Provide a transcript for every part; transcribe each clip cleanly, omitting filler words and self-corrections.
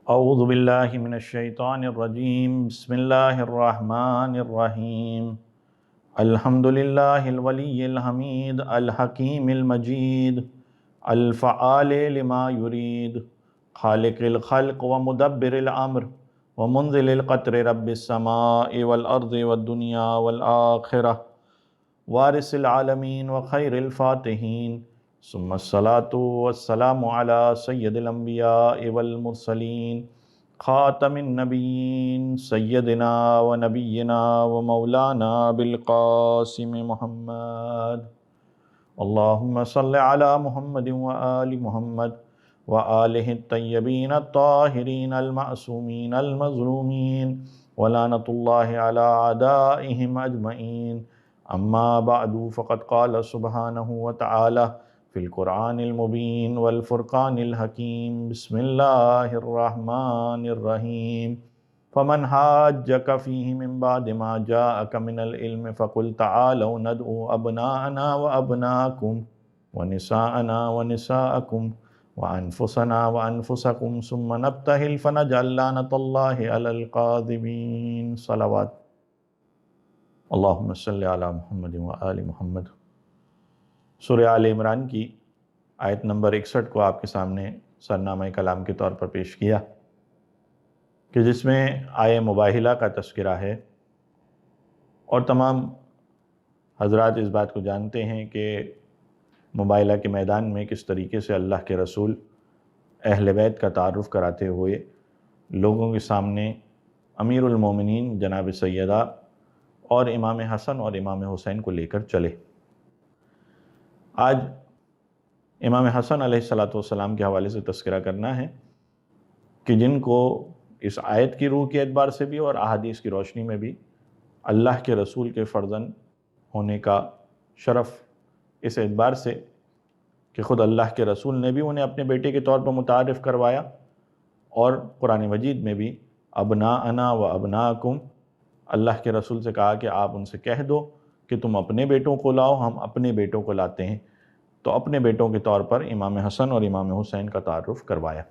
اعوذ باللہ من الشیطان الرجیم بسم اللہ الرحمن الرحیم الحمد للہ الولی الحمید الحکیم المجید الفعال لما یرید خالق الخلق ومدبر الامر ومنزل القطر رب السماء والارض والدنیا والآخرہ وارث العالمین وخیر الفاتحین ثم الصلاة والسلام على سید الانبیاء والمرسلین خاتم النبیین سیدنا و نبینا و مولانا بالقاسم محمد اللہم صل علی محمد و آل محمد و آلہ الطیبین الطاہرین المعصومین المظلومین ولعنۃ اللہ علی اعدائہم اجمعین اما بعد فقد قال سبحانہ وتعالی فی القرآن المبین والفرقان الحکیم بسم اللہ الرحمن الرحیم فمن حاجک فیہ من بعد ما جاءک من العلم فقل تعالوا ندعو ابناءنا وابناءکم ونساءنا ونساءکم وانفسنا وانفسکم ثم نبتہل فنجعل لعنۃ اللہ علی الکاذبین صلوات اللہم صلی علی محمد و آل محمد۔ سورہ آل عمران کی آیت نمبر 61 کو آپ کے سامنے سرنامہ کلام کے طور پر پیش کیا کہ جس میں آیہ مباہلہ کا تذکرہ ہے، اور تمام حضرات اس بات کو جانتے ہیں کہ مباہلہ کے میدان میں کس طریقے سے اللہ کے رسول اہل بیت کا تعارف کراتے ہوئے لوگوں کے سامنے امیر المومنین جناب سیدہ اور امام حسن اور امام حسین کو لے کر چلے۔ آج امام حسن علیہ السلام کے حوالے سے تذکرہ کرنا ہے کہ جن کو اس آیت کی روح کے اعتبار سے بھی اور احادیث کی روشنی میں بھی اللہ کے رسول کے فرزند ہونے کا شرف اس اعتبار سے کہ خود اللہ کے رسول نے بھی انہیں اپنے بیٹے کے طور پر متعارف کروایا، اور قرآن مجید میں بھی ابناءنا و ابناءکم، اللہ کے رسول سے کہا کہ آپ ان سے کہہ دو کہ تم اپنے بیٹوں کو لاؤ، ہم اپنے بیٹوں کو لاتے ہیں، تو اپنے بیٹوں کے طور پر امام حسن اور امام حسین کا تعارف کروایا۔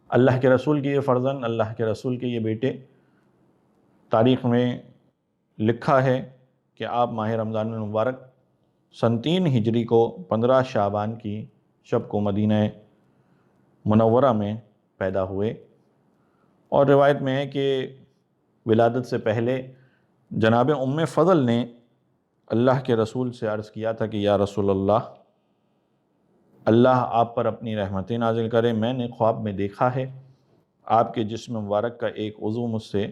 اللہ کے رسول کے یہ فرزند، اللہ کے رسول کے یہ بیٹے، تاریخ میں لکھا ہے کہ آپ ماہ رمضان المبارک سن 3 ہجری کو 15 شعبان کی شب کو مدینہ منورہ میں پیدا ہوئے، اور روایت میں ہے کہ ولادت سے پہلے جناب ام فضل نے اللہ کے رسول سے عرض کیا تھا کہ یا رسول اللہ، اللہ آپ پر اپنی رحمتیں نازل کرے، میں نے خواب میں دیکھا ہے آپ کے جسم مبارک کا ایک عضو مجھ سے،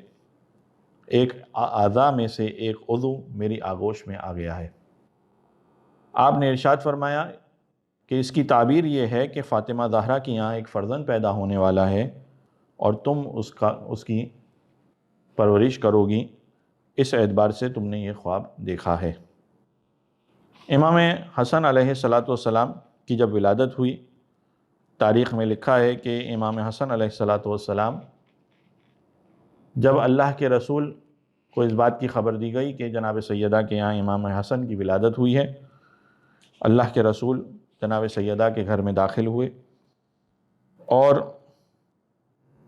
ایک اعضاء میں سے ایک عضو میری آغوش میں آ گیا ہے۔ آپ نے ارشاد فرمایا کہ اس کی تعبیر یہ ہے کہ فاطمہ زہرا کی یہاں ایک فرزند پیدا ہونے والا ہے اور تم اس کی پرورش کرو گی، اس اعتبار سے تم نے یہ خواب دیکھا ہے۔ امام حسن علیہ السلام کی جب ولادت ہوئی، تاریخ میں لکھا ہے کہ امام حسن علیہ السلام جب اللہ کے رسول کو اس بات کی خبر دی گئی کہ جناب سیدہ کے یہاں امام حسن کی ولادت ہوئی ہے، اللہ کے رسول جناب سیدہ کے گھر میں داخل ہوئے اور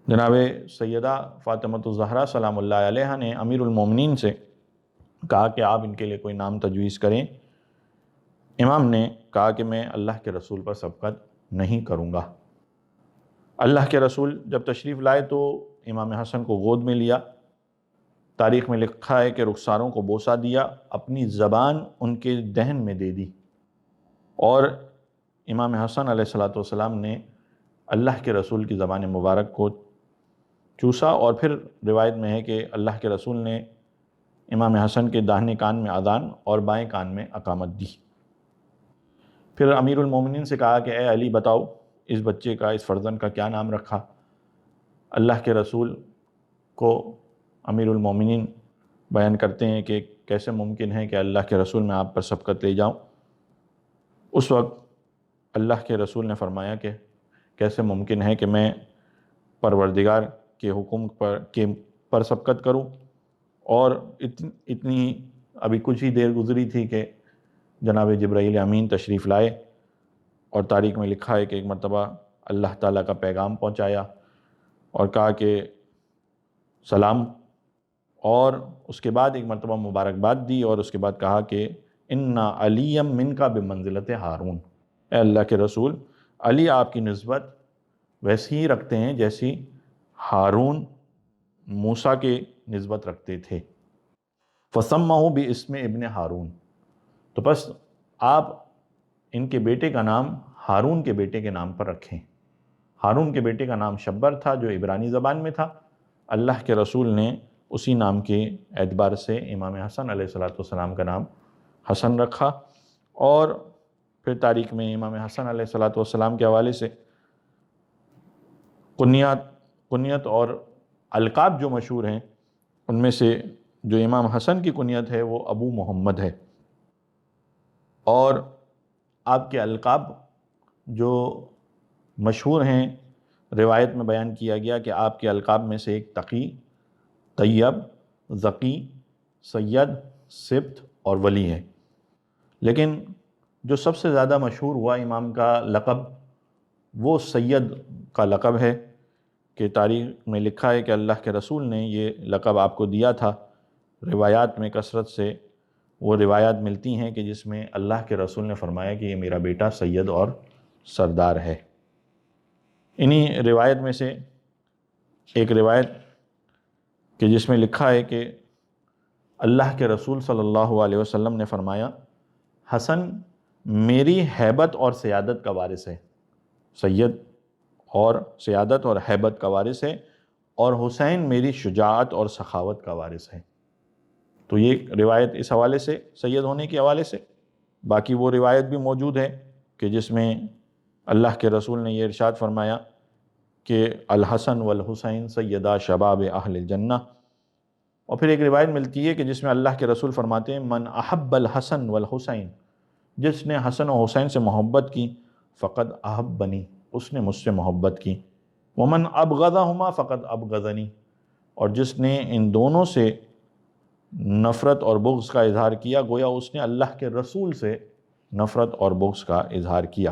جناب سیدہ فاطمہ الزہرا سلام اللہ علیہا نے امیر المومنین سے کہا کہ آپ ان کے لیے کوئی نام تجویز کریں۔ امام نے کہا کہ میں اللہ کے رسول پر سبقت نہیں کروں گا۔ اللہ کے رسول جب تشریف لائے تو امام حسن کو گود میں لیا، تاریخ میں لکھا ہے کہ رخساروں کو بوسہ دیا، اپنی زبان ان کے دہن میں دے دی، اور امام حسن علیہ السلام نے اللہ کے رسول کی زبان مبارک کو چوسا، اور پھر روایت میں ہے کہ اللہ کے رسول نے امام حسن کے داہنے کان میں اذان اور بائیں کان میں اقامت دی۔ پھر امیر المومنین سے کہا کہ اے علی بتاؤ اس بچے کا، اس فرزند کا کیا نام رکھا؟ اللہ کے رسول کو امیر المومنین بیان کرتے ہیں کہ کیسے ممکن ہے کہ اللہ کے رسول میں آپ پر سبقت لے جاؤں۔ اس وقت اللہ کے رسول نے فرمایا کہ کیسے ممکن ہے کہ میں پروردگار کے حکم پر سبقت کروں، اور اتنی ابھی کچھ ہی دیر گزری تھی کہ جناب جبرائیل امین تشریف لائے، اور تاریخ میں لکھا ہے کہ ایک مرتبہ اللہ تعالیٰ کا پیغام پہنچایا اور کہا کہ سلام، اور اس کے بعد ایک مرتبہ مبارکباد دی، اور اس کے بعد کہا کہ انا علیم منکا بمنزلت ہارون، اے اللہ کے رسول، علی آپ کی نسبت ویسی ہی رکھتے ہیں جیسی ہارون موسیٰ کے نسبت رکھتے تھے۔ فسمہ باسم ابن ہارون، تو بس آپ ان کے بیٹے کا نام ہارون کے بیٹے کے نام پر رکھیں۔ ہارون کے بیٹے کا نام شبر تھا جو عبرانی زبان میں تھا۔ اللہ کے رسول نے اسی نام کے اعتبار سے امام حسن علیہ السلام کا نام حسن رکھا، اور پھر تاریخ میں امام حسن علیہ السلام کے حوالے سے کنیت اور القاب جو مشہور ہیں، ان میں سے جو امام حسن کی کنیت ہے وہ ابو محمد ہے، اور آپ کے القاب جو مشہور ہیں روایت میں بیان کیا گیا کہ آپ کے القاب میں سے ایک تقی، طیب، ذکی، سید، سبت اور ولی ہے۔ لیکن جو سب سے زیادہ مشہور ہوا امام کا لقب وہ سید کا لقب ہے، کہ تاریخ میں لکھا ہے کہ اللہ کے رسول نے یہ لقب آپ کو دیا تھا۔ روایات میں کثرت سے وہ روایات ملتی ہیں کہ جس میں اللہ کے رسول نے فرمایا کہ یہ میرا بیٹا سید اور سردار ہے۔ انہی روایت میں سے ایک روایت کہ جس میں لکھا ہے کہ اللہ کے رسول صلی اللہ علیہ وسلم نے فرمایا، حسن میری ہیبت اور سیادت کا وارث ہے، سید اور سیادت اور ہیبت کا وارث ہے، اور حسین میری شجاعت اور سخاوت کا وارث ہے۔ تو یہ روایت اس حوالے سے، سید ہونے کے حوالے سے، باقی وہ روایت بھی موجود ہے کہ جس میں اللہ کے رسول نے یہ ارشاد فرمایا کہ الحسن والحسین سیدا شباب اہل الجنہ، اور پھر ایک روایت ملتی ہے کہ جس میں اللہ کے رسول فرماتے ہیں من احب الحسن والحسین، جس نے حسن و حسین سے محبت کی فقد احبنی، اس نے مجھ سے محبت کی، ومن ابغضہما فقد ابغضنی، اور جس نے ان دونوں سے نفرت اور بغض کا اظہار کیا گویا اس نے اللہ کے رسول سے نفرت اور بغض کا اظہار کیا۔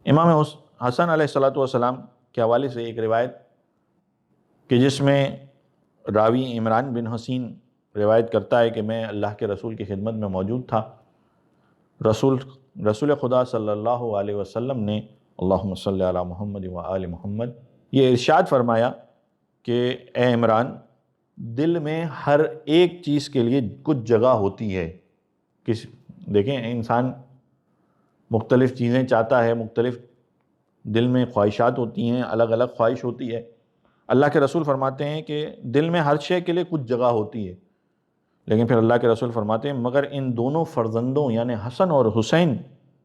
امام حسن علیہ السلام کے حوالے سے ایک روایت کہ جس میں راوی عمران بن حسین روایت کرتا ہے کہ میں اللہ کے رسول کی خدمت میں موجود تھا، رسول خدا صلی اللہ علیہ وسلم نے اللہم صلی علی محمد و آل محمد یہ ارشاد فرمایا کہ اے عمران، دل میں ہر ایک چیز کے لیے کچھ جگہ ہوتی ہے۔ دیکھیں انسان مختلف چیزیں چاہتا ہے، مختلف دل میں خواہشات ہوتی ہیں، الگ الگ خواہش ہوتی ہے۔ اللہ کے رسول فرماتے ہیں کہ دل میں ہر شے کے لیے کچھ جگہ ہوتی ہے، لیکن پھر اللہ کے رسول فرماتے ہیں مگر ان دونوں فرزندوں یعنی حسن اور حسین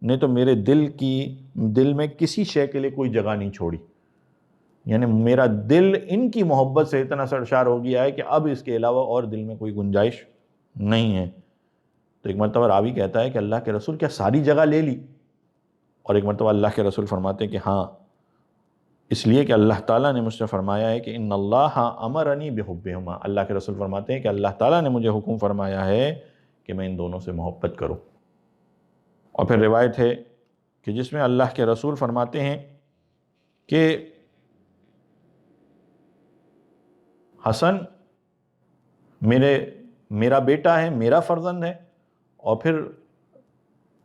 نے تو میرے دل میں کسی شے کے لیے کوئی جگہ نہیں چھوڑی، یعنی میرا دل ان کی محبت سے اتنا سرشار ہو گیا ہے کہ اب اس کے علاوہ اور دل میں کوئی گنجائش نہیں ہے۔ تو ایک مرتبہ راوی کہتا ہے کہ اللہ کے رسول کیا ساری جگہ لے لی؟ اور ایک مرتبہ اللہ کے رسول فرماتے ہیں کہ ہاں، اس لیے کہ اللہ تعالیٰ نے مجھ سے فرمایا ہے کہ ان اللہ امرنی بحبہما، اللہ کے رسول فرماتے ہیں کہ اللہ تعالیٰ نے مجھے حکم فرمایا ہے کہ میں ان دونوں سے محبت کروں۔ اور پھر روایت ہے کہ جس میں اللہ کے رسول فرماتے ہیں کہ حسن میرا بیٹا ہے، میرا فرزند ہے، اور پھر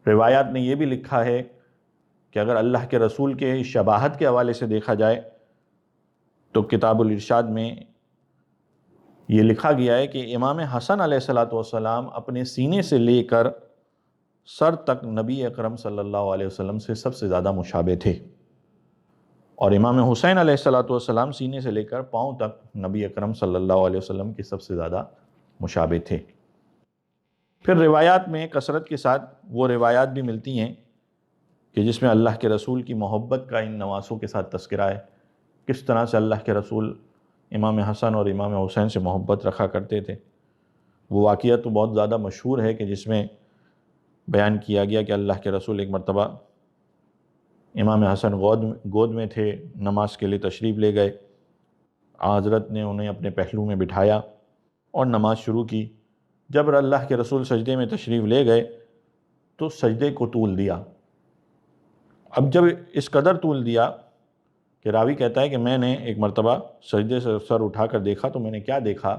روایات نے یہ بھی لکھا ہے کہ اگر اللہ کے رسول کے شباہت کے حوالے سے دیکھا جائے تو کتاب الارشاد میں یہ لکھا گیا ہے کہ امام حسن علیہ السلام اپنے سینے سے لے کر سر تک نبی اکرم صلی اللہ علیہ وسلم سے سب سے زیادہ مشابہ تھے، اور امام حسین علیہ السلام سینے سے لے کر پاؤں تک نبی اکرم صلی اللہ علیہ وسلم کے سب سے زیادہ مشابہ تھے۔ پھر روایات میں کثرت کے ساتھ وہ روایات بھی ملتی ہیں کہ جس میں اللہ کے رسول کی محبت کا ان نواسوں کے ساتھ تذکرہ ہے، کس طرح سے اللہ کے رسول امام حسن اور امام حسین سے محبت رکھا کرتے تھے۔ وہ واقعہ تو بہت زیادہ مشہور ہے کہ جس میں بیان کیا گیا کہ اللہ کے رسول ایک مرتبہ امام حسن گود میں تھے، نماز کے لیے تشریف لے گئے، حضرت نے انہیں اپنے پہلو میں بٹھایا اور نماز شروع کی۔ جب اللہ کے رسول سجدے میں تشریف لے گئے تو سجدے کو طول دیا۔ اب جب اس قدر طول دیا کہ راوی کہتا ہے کہ میں نے ایک مرتبہ سجدے سے سر اٹھا کر دیکھا تو میں نے کیا دیکھا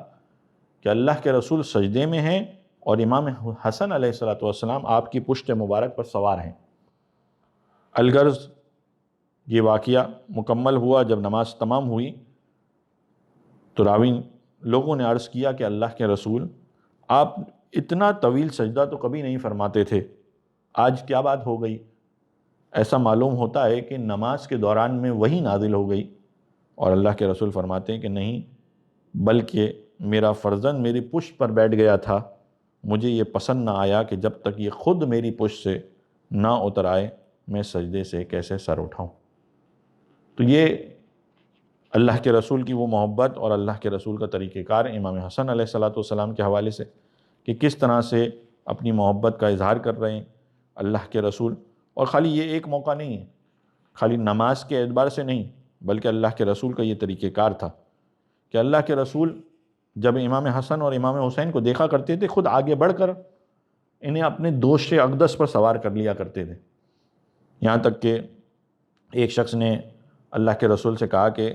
کہ اللہ کے رسول سجدے میں ہیں اور امام حسن علیہ السلام آپ کی پشت مبارک پر سوار ہیں۔ الغرض یہ واقعہ مکمل ہوا، جب نماز تمام ہوئی تو راوی لوگوں نے عرض کیا کہ اللہ کے رسول آپ اتنا طویل سجدہ تو کبھی نہیں فرماتے تھے، آج کیا بات ہو گئی؟ ایسا معلوم ہوتا ہے کہ نماز کے دوران میں وہی نازل ہو گئی۔ اور اللہ کے رسول فرماتے ہیں کہ نہیں، بلکہ میرا فرزند میری پشت پر بیٹھ گیا تھا، مجھے یہ پسند نہ آیا کہ جب تک یہ خود میری پشت سے نہ اتر آئے میں سجدے سے کیسے سر اٹھاؤں۔ تو یہ اللہ کے رسول کی وہ محبت اور اللہ کے رسول کا طریقہ کار امام حسن علیہ السلام کے حوالے سے کہ کس طرح سے اپنی محبت کا اظہار کر رہے ہیں اللہ کے رسول۔ اور خالی یہ ایک موقع نہیں ہے، خالی نماز کے اعتبار سے نہیں، بلکہ اللہ کے رسول کا یہ طریقہ کار تھا کہ اللہ کے رسول جب امام حسن اور امام حسین کو دیکھا کرتے تھے خود آگے بڑھ کر انہیں اپنے دوشِ اقدس پر سوار کر لیا کرتے تھے۔ یہاں تک کہ ایک شخص نے اللہ کے رسول سے کہا کہ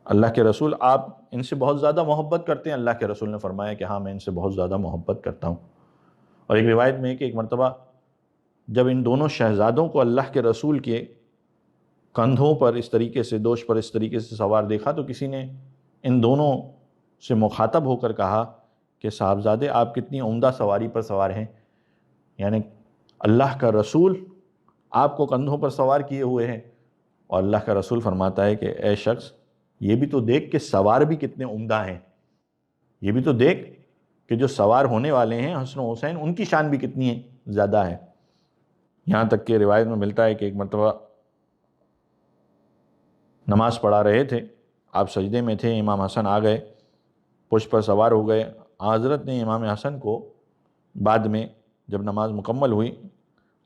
اللہ کے رسول آپ ان سے بہت زیادہ محبت کرتے ہیں؟ اللہ کے رسول نے فرمایا کہ ہاں میں ان سے بہت زیادہ محبت کرتا ہوں۔ اور ایک روایت میں ہے کہ ایک مرتبہ جب ان دونوں شہزادوں کو اللہ کے رسول کے کندھوں پر اس طریقے سے، دوش پر اس طریقے سے سوار دیکھا تو کسی نے ان دونوں سے مخاطب ہو کر کہا کہ صاحبزادے آپ کتنی عمدہ سواری پر سوار ہیں، یعنی اللہ کا رسول آپ کو کندھوں پر سوار کیے ہوئے ہیں۔ اور اللہ کا رسول فرماتا ہے کہ اے شخص یہ بھی تو دیکھ کہ سوار بھی کتنے عمدہ ہیں، یہ بھی تو دیکھ کہ جو سوار ہونے والے ہیں حسن و حسین ان کی شان بھی کتنی زیادہ ہے۔ یہاں تک کہ روایت میں ملتا ہے کہ ایک مرتبہ نماز پڑھا رہے تھے، آپ سجدے میں تھے، امام حسن آ گئے، پشت پر سوار ہو گئے۔ حضرت نے امام حسن کو بعد میں جب نماز مکمل ہوئی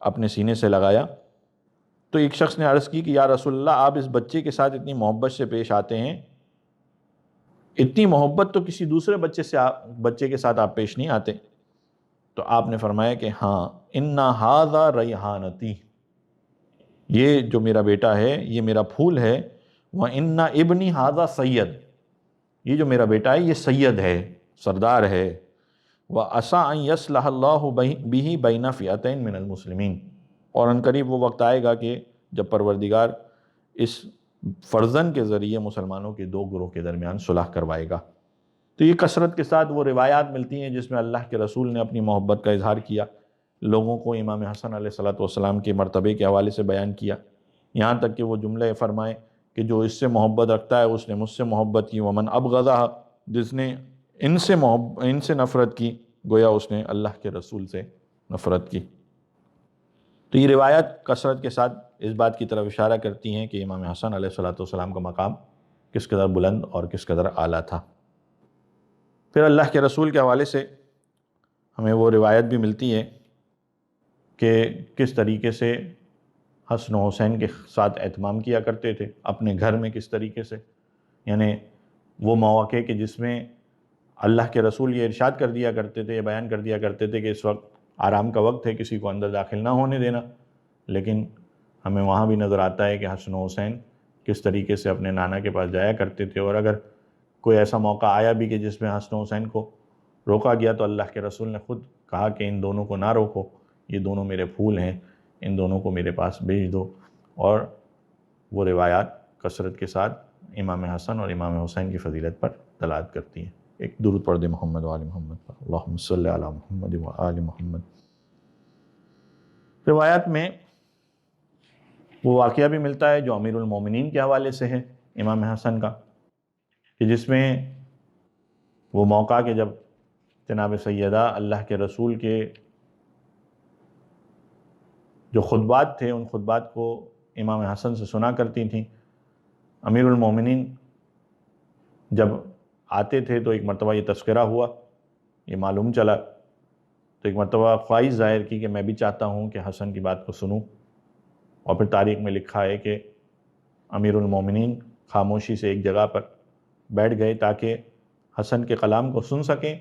اپنے سینے سے لگایا تو ایک شخص نے عرض کی کہ یا رسول اللہ آپ اس بچے کے ساتھ اتنی محبت سے پیش آتے ہیں، اتنی محبت تو کسی دوسرے بچے کے ساتھ آپ پیش نہیں آتے۔ تو آپ نے فرمایا کہ ہاں اِنَّ هَذَا رَيْحَانَتِي، یہ جو میرا بیٹا ہے یہ میرا پھول ہے، وَإِنَّ ابْنِي هَذَا سید، یہ جو میرا بیٹا ہے یہ سید ہے، سردار ہے، وَعَسَىٰ أَن يَصْلَحَ اللَّهُ بِهِ بَيْنَ فِئَتَيْن مِّنَ الْمُسْلِمِينَ، اور ان قریب وہ وقت آئے گا کہ جب پروردگار اس فرزند کے ذریعے مسلمانوں کے دو گروہ کے درمیان صلح کروائے گا۔ تو یہ کثرت کے ساتھ وہ روایات ملتی ہیں جس میں اللہ کے رسول نے اپنی محبت کا اظہار کیا، لوگوں کو امام حسن علیہ السلام کے مرتبے کے حوالے سے بیان کیا، یہاں تک کہ وہ جملے فرمائے کہ جو اس سے محبت رکھتا ہے اس نے مجھ سے محبت کی، ومن ابغضہ، جس نے ان سے نفرت کی گویا اس نے اللہ کے رسول سے نفرت کی۔ تو یہ روایات کثرت کے ساتھ اس بات کی طرف اشارہ کرتی ہیں کہ امام حسن علیہ السلام کا مقام کس قدر بلند اور کس قدر اعلیٰ تھا۔ پھر اللہ کے رسول کے حوالے سے ہمیں وہ روایت بھی ملتی ہے کہ کس طریقے سے حسن و حسین کے ساتھ اہتمام کیا کرتے تھے اپنے گھر میں، کس طریقے سے، یعنی وہ مواقع کہ جس میں اللہ کے رسول یہ ارشاد کر دیا کرتے تھے، یہ بیان کر دیا کرتے تھے کہ اس وقت آرام کا وقت ہے، کسی کو اندر داخل نہ ہونے دینا، لیکن ہمیں وہاں بھی نظر آتا ہے کہ حسن و حسین کس طریقے سے اپنے نانا کے پاس جایا کرتے تھے، اور اگر کوئی ایسا موقع آیا بھی کہ جس میں حسن و حسین کو روکا گیا تو اللہ کے رسول نے خود کہا کہ ان دونوں کو نہ روکو، یہ دونوں میرے پھول ہیں، ان دونوں کو میرے پاس بھیج دو۔ اور وہ روایات کثرت کے ساتھ امام حسن اور امام حسین کی فضیلت پر دلالت کرتی ہیں۔ ایک درود پڑھ دے محمد و آل محمد پر، اللہم صلی علی محمد و آل محمد۔ روایات میں وہ واقعہ بھی ملتا ہے جو امیر المومنین کے حوالے سے ہے امام حسن کا، کہ جس میں وہ موقع کہ جب جناب سیدہ اللہ کے رسول کے جو خطبات تھے ان خطبات کو امام حسن سے سنا کرتی تھیں۔ امیر المومنین جب آتے تھے تو ایک مرتبہ یہ تذکرہ ہوا، یہ معلوم چلا، تو ایک مرتبہ خواہش ظاہر کی کہ میں بھی چاہتا ہوں کہ حسن کی بات کو سنوں، اور پھر تاریخ میں لکھا ہے کہ امیر المومنین خاموشی سے ایک جگہ پر بیٹھ گئے تاکہ حسن کے کلام کو سن سکیں،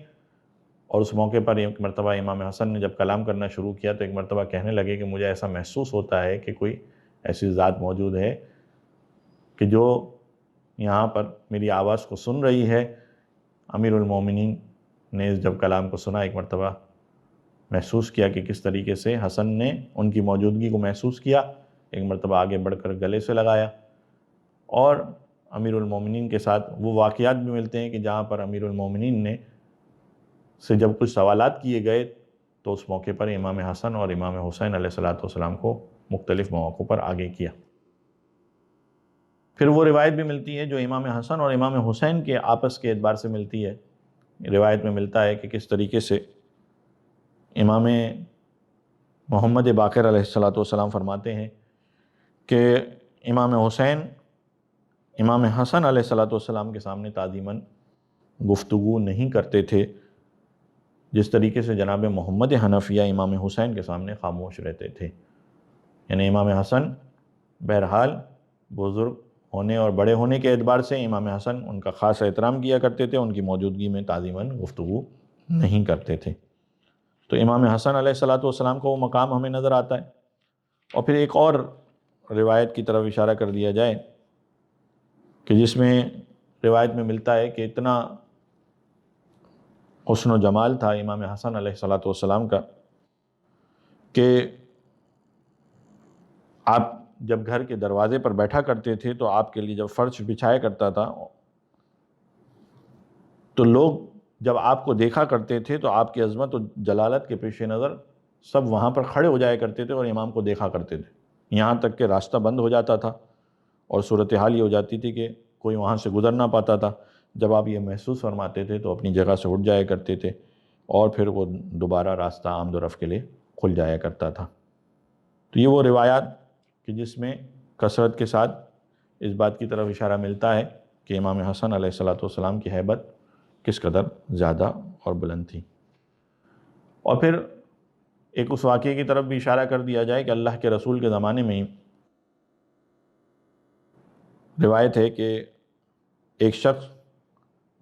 اور اس موقع پر ایک مرتبہ امام حسن نے جب کلام کرنا شروع کیا تو ایک مرتبہ کہنے لگے کہ مجھے ایسا محسوس ہوتا ہے کہ کوئی ایسی ذات موجود ہے کہ جو یہاں پر میری آواز کو سن رہی ہے، امیر المومنین نے جب کلام کو سنا ایک مرتبہ محسوس کیا کہ کس طریقے سے حسن نے ان کی موجودگی کو محسوس کیا، ایک مرتبہ آگے بڑھ کر گلے سے لگایا، اور امیر المومنین کے ساتھ وہ واقعات بھی ملتے ہیں کہ جہاں پر امیر المومنین نے سے جب کچھ سوالات کیے گئے تو اس موقع پر امام حسن اور امام حسین علیہ السلام کو مختلف مواقعوں پر آگے کیا۔ پھر وہ روایت بھی ملتی ہے جو امام حسن اور امام حسین کے آپس کے اعتبار سے ملتی ہے۔ روایت میں ملتا ہے کہ کس طریقے سے امام محمد باقر علیہ السلام فرماتے ہیں کہ امام حسین امام حسن علیہ السلام کے سامنے تعظیماً گفتگو نہیں کرتے تھے، جس طریقے سے جناب محمد حنفیہ امام حسین کے سامنے خاموش رہتے تھے۔ یعنی امام حسن بہرحال بزرگ ہونے اور بڑے ہونے کے اعتبار سے امام حسن ان کا خاص احترام کیا کرتے تھے، ان کی موجودگی میں تعظیماً گفتگو نہیں کرتے تھے۔ تو امام حسن علیہ السلام کو وہ مقام ہمیں نظر آتا ہے۔ اور پھر ایک اور روایت کی طرف اشارہ کر دیا جائے کہ جس میں روایت میں ملتا ہے کہ اتنا حسن و جمال تھا امام حسن علیہ السلام کا کہ آپ جب گھر کے دروازے پر بیٹھا کرتے تھے تو آپ کے لیے جب فرش بچھایا کرتا تھا تو لوگ جب آپ کو دیکھا کرتے تھے تو آپ کی عظمت و جلالت کے پیش نظر سب وہاں پر کھڑے ہو جایا کرتے تھے اور امام کو دیکھا کرتے تھے، یہاں تک کہ راستہ بند ہو جاتا تھا اور صورتحال یہ ہو جاتی تھی کہ کوئی وہاں سے گزر نہ پاتا تھا۔ جب آپ یہ محسوس فرماتے تھے تو اپنی جگہ سے اٹھ جایا کرتے تھے اور پھر وہ دوبارہ راستہ آمد و رفت کے لیے کھل جایا کرتا تھا۔ تو یہ وہ روایات کہ جس میں کثرت کے ساتھ اس بات کی طرف اشارہ ملتا ہے کہ امام حسن علیہ السلام کی ہیبت کس قدر زیادہ اور بلند تھی۔ اور پھر ایک اس واقعے کی طرف بھی اشارہ کر دیا جائے کہ اللہ کے رسول کے زمانے میں ہی روایت ہے کہ ایک شخص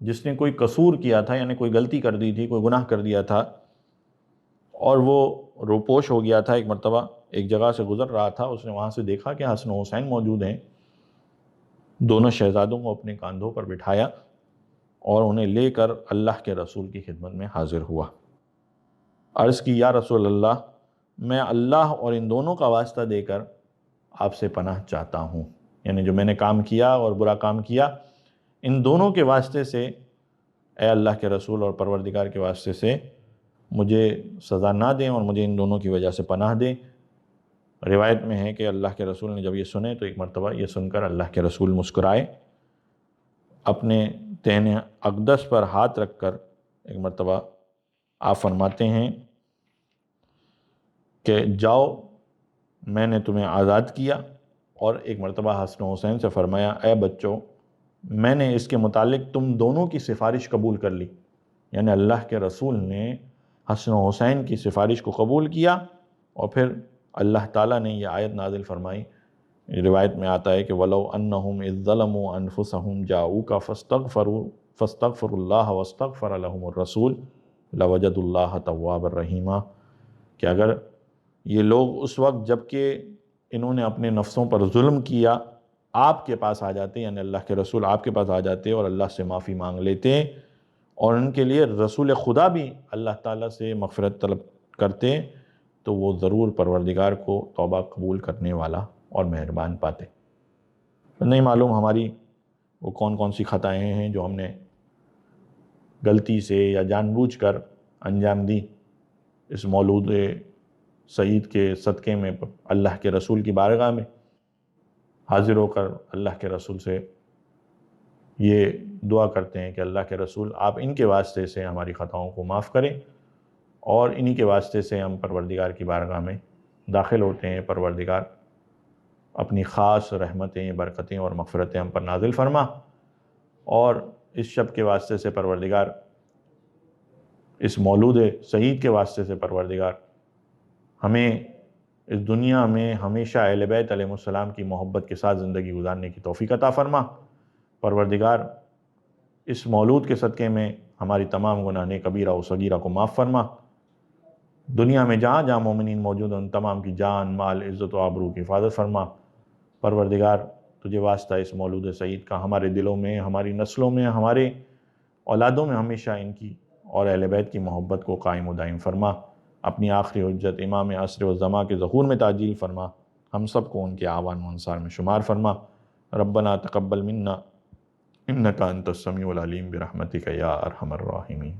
جس نے کوئی قصور کیا تھا، یعنی کوئی غلطی کر دی تھی، کوئی گناہ کر دیا تھا، اور وہ روپوش ہو گیا تھا، ایک مرتبہ ایک جگہ سے گزر رہا تھا، اس نے وہاں سے دیکھا کہ حسن و حسین موجود ہیں، دونوں شہزادوں کو اپنے کاندھوں پر بٹھایا اور انہیں لے کر اللہ کے رسول کی خدمت میں حاضر ہوا۔ عرض کی یا رسول اللہ، میں اللہ اور ان دونوں کا واسطہ دے کر آپ سے پناہ چاہتا ہوں، یعنی جو میں نے کام کیا اور برا کام کیا ان دونوں کے واسطے سے اے اللہ کے رسول اور پروردگار کے واسطے سے مجھے سزا نہ دیں اور مجھے ان دونوں کی وجہ سے پناہ دیں۔ روایت میں ہے کہ اللہ کے رسول نے جب یہ سنے تو ایک مرتبہ یہ سن کر اللہ کے رسول مسکرائے، اپنے تہن اقدس پر ہاتھ رکھ کر ایک مرتبہ آپ فرماتے ہیں کہ جاؤ میں نے تمہیں آزاد کیا، اور ایک مرتبہ حسن و حسین سے فرمایا اے بچوں، میں نے اس کے متعلق تم دونوں کی سفارش قبول کر لی، یعنی اللہ کے رسول نے حسن و حسین کی سفارش کو قبول کیا، اور پھر اللہ تعالیٰ نے یہ آیت نازل فرمائی۔ روایت میں آتا ہے کہ وَلَوْ أَنَّهُمْ إِذ ظَلَمُوا أَنفُسَهُمْ جَاءُوكَ فَاسْتَغْفَرُوا اللَّهَ وَاسْتَغْفَرَ لَهُمُ الرَّسُولُ لَوَجَدُوا اللَّهَ تَوَّابًا رَحِيمًا، کہ اگر یہ لوگ اس وقت جب کہ انہوں نے اپنے نفسوں پر ظلم کیا آپ کے پاس آ جاتے، یعنی اللہ کے رسول آپ کے پاس آ جاتے اور اللہ سے معافی مانگ لیتے، اور ان کے لیے رسول خدا بھی اللہ تعالیٰ سے مغفرت طلب کرتے، تو وہ ضرور پروردگار کو توبہ قبول کرنے والا اور مہربان پاتے۔ نہیں معلوم ہماری وہ کون کون سی خطائیں ہیں جو ہم نے غلطی سے یا جان بوجھ کر انجام دی۔ اس مولود سعید کے صدقے میں اللہ کے رسول کی بارگاہ میں حاضر ہو کر اللہ کے رسول سے یہ دعا کرتے ہیں کہ اللہ کے رسول آپ ان کے واسطے سے ہماری خطاؤں کو معاف کریں، اور انہی کے واسطے سے ہم پروردگار کی بارگاہ میں داخل ہوتے ہیں۔ پروردگار اپنی خاص رحمتیں، برکتیں اور مغفرتیں ہم پر نازل فرما، اور اس شب کے واسطے سے پروردگار، اس مولود سعید کے واسطے سے پروردگار ہمیں اس دنیا میں ہمیشہ اہل بیت علیہ السلام کی محبت کے ساتھ زندگی گزارنے کی توفیق عطا فرما۔ پروردگار اس مولود کے صدقے میں ہماری تمام گناہ کبیرہ و صغیرہ کو معاف فرما۔ دنیا میں جہاں جہاں مومنین موجود ہیں ان تمام کی جان، مال، عزت و آبرو کی حفاظت فرما۔ پروردگار تجھے واسطہ اس مولود سعید کا ہمارے دلوں میں، ہماری نسلوں میں، ہمارے اولادوں میں ہمیشہ ان کی اور اہل بیت کی محبت کو قائم و دائم فرما۔ اپنی آخری حجت امام عصر و زماں کے ظہور میں تعجیل فرما، ہم سب کو ان کے اعوان و انصار میں شمار فرما۔ ربنا تقبل منا انک انت السمیع العلیم برحمتک یا ارحم الراحمین۔